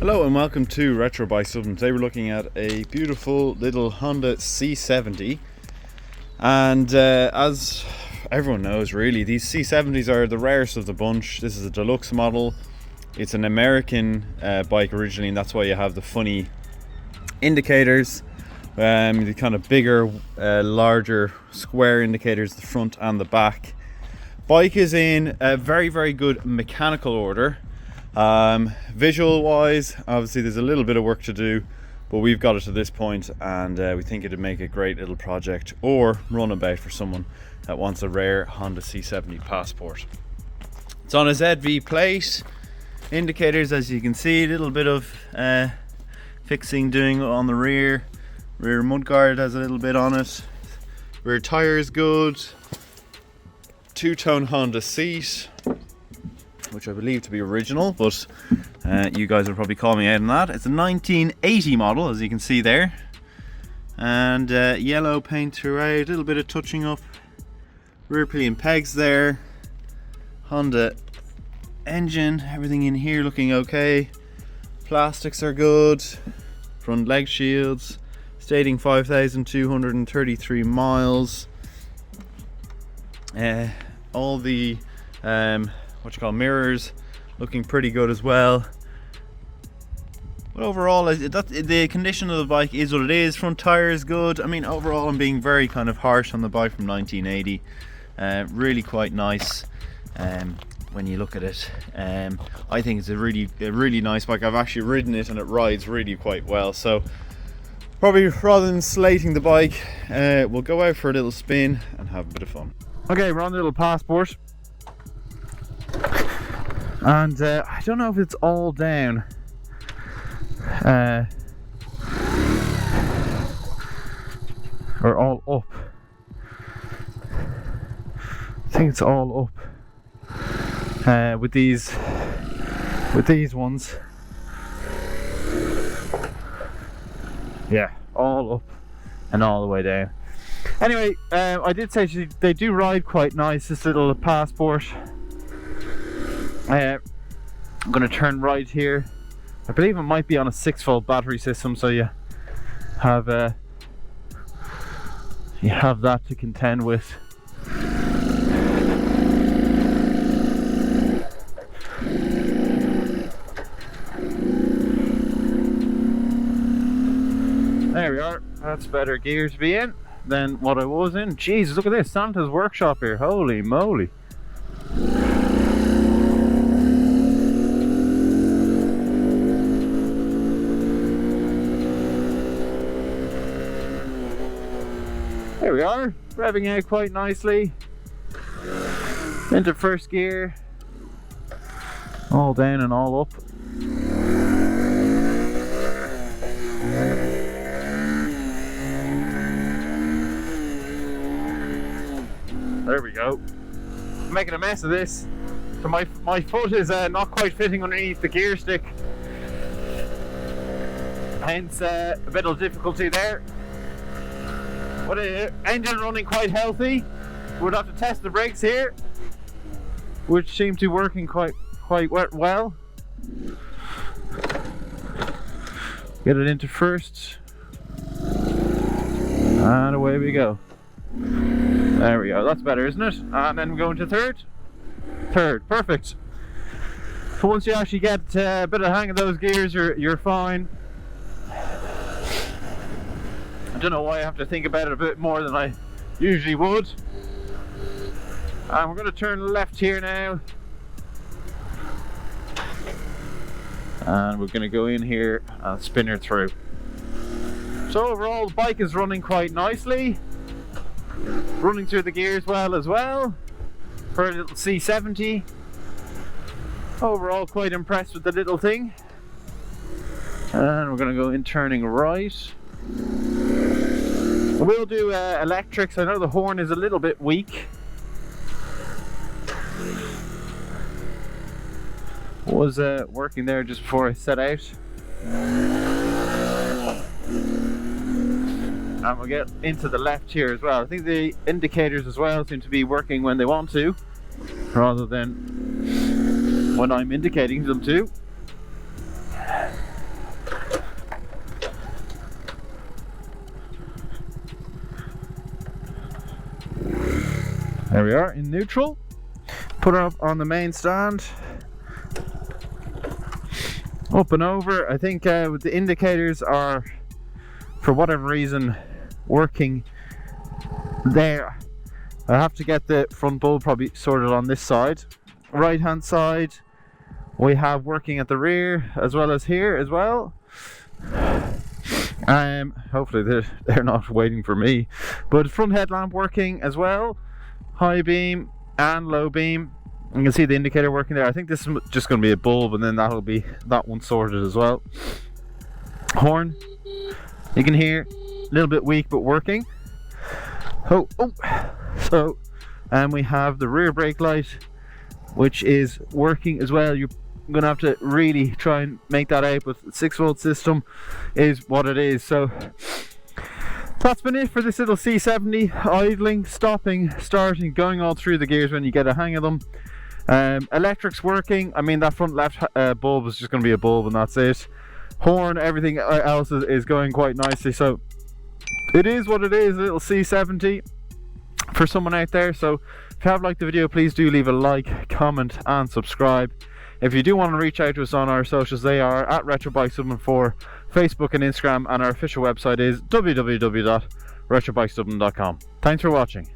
Hello and welcome to Retro Bikes Dublin. Today we're looking at a beautiful little Honda C70, and as everyone knows really, these C70s are the rarest of the bunch. This is a deluxe model. It's an American bike originally, and that's why you have the funny indicators, the kind of bigger, larger square indicators, the front and the back. Bike is in a very good mechanical order. Visual wise, obviously there's a little bit of work to do, but we've got it to this point, and we think it'd make a great little project or runabout for someone that wants a rare Honda C70 Passport. It's on a ZV plate. Indicators, as you can see, a little bit of fixing doing on the rear mudguard has a little bit on it. Rear tire is good. Two-tone Honda seat, which I believe to be original, but you guys will probably call me out on that. It's a 1980 model, as you can see there, and yellow paint throughout, a little bit of touching up. Rear pillion pegs there. Honda engine, everything in here looking okay. Plastics are good. Front leg shields, stating 5,233 miles. All the mirrors looking pretty good as well. But overall, the condition of the bike is what it is. Front tire is good. I mean, overall I'm being very kind of harsh on the bike from 1980. Really quite nice when you look at it. I think it's a really nice bike. I've actually ridden it and it rides really quite well, so probably rather than slating the bike, we'll go out for a little spin and have a bit of fun. Okay, we're on the little Passport, and I don't know if it's all down. Or all up. I think it's all up. With these ones. Yeah, all up and all the way down. Anyway, I did say they do ride quite nice, this little Passport. I'm going to turn right here. I believe it might be on a 6-volt battery system, so you have that to contend with. There we are. That's better gear to be in than what I was in. Jesus, look at this, Santa's workshop here. Holy moly. There we are, revving out quite nicely. Into first gear. All down and all up. There we go. I'm making a mess of this. So my foot is not quite fitting underneath the gear stick. Hence a bit of difficulty there. But the engine running quite healthy. We'd have to test the brakes here, which seem to be working quite well. Get it into first, and away we go. There we go, that's better, isn't it? And then we go into third, perfect. So once you actually get a bit of hang of those gears, you're fine. I don't know why I have to think about it a bit more than I usually would. And we're going to turn left here now. And we're going to go in here and spin her through. So overall the bike is running quite nicely. Running through the gears well as well. For a little C70. Overall quite impressed with the little thing. And we're going to go in turning right. We'll do electrics. I know the horn is a little bit weak. Was working there just before I set out. And we'll get into the left here as well. I think the indicators as well seem to be working when they want to, rather than when I'm indicating them to. There we are in neutral. Put her up on the main stand. Up and over. I think with the indicators are, for whatever reason, working there. I have to get the front bulb probably sorted on this side. Right hand side we have working at the rear as well as here as well. Hopefully they're not waiting for me. But front headlamp working as well. High beam and low beam. You can see the indicator working there. I think this is just going to be a bulb, and then that'll be that one sorted as well. Horn, you can hear a little bit weak but working. So, and we have the rear brake light, which is working as well. You're going to have to really try and make that out, but the 6-volt system is what it is. So that's been it for this little C70. Idling, stopping, starting, going all through the gears when you get a hang of them. Electric's working. I mean, that front left bulb is just going to be a bulb, and that's it. Horn, everything else is going quite nicely. So it is what it is, a little C70 for someone out there. So if you have liked the video, please do leave a like, comment and subscribe. If you do want to reach out to us on our socials, they are at RetroBikeDublin for Facebook and Instagram, and our official website is www.retrobikesdublin.com. Thanks for watching.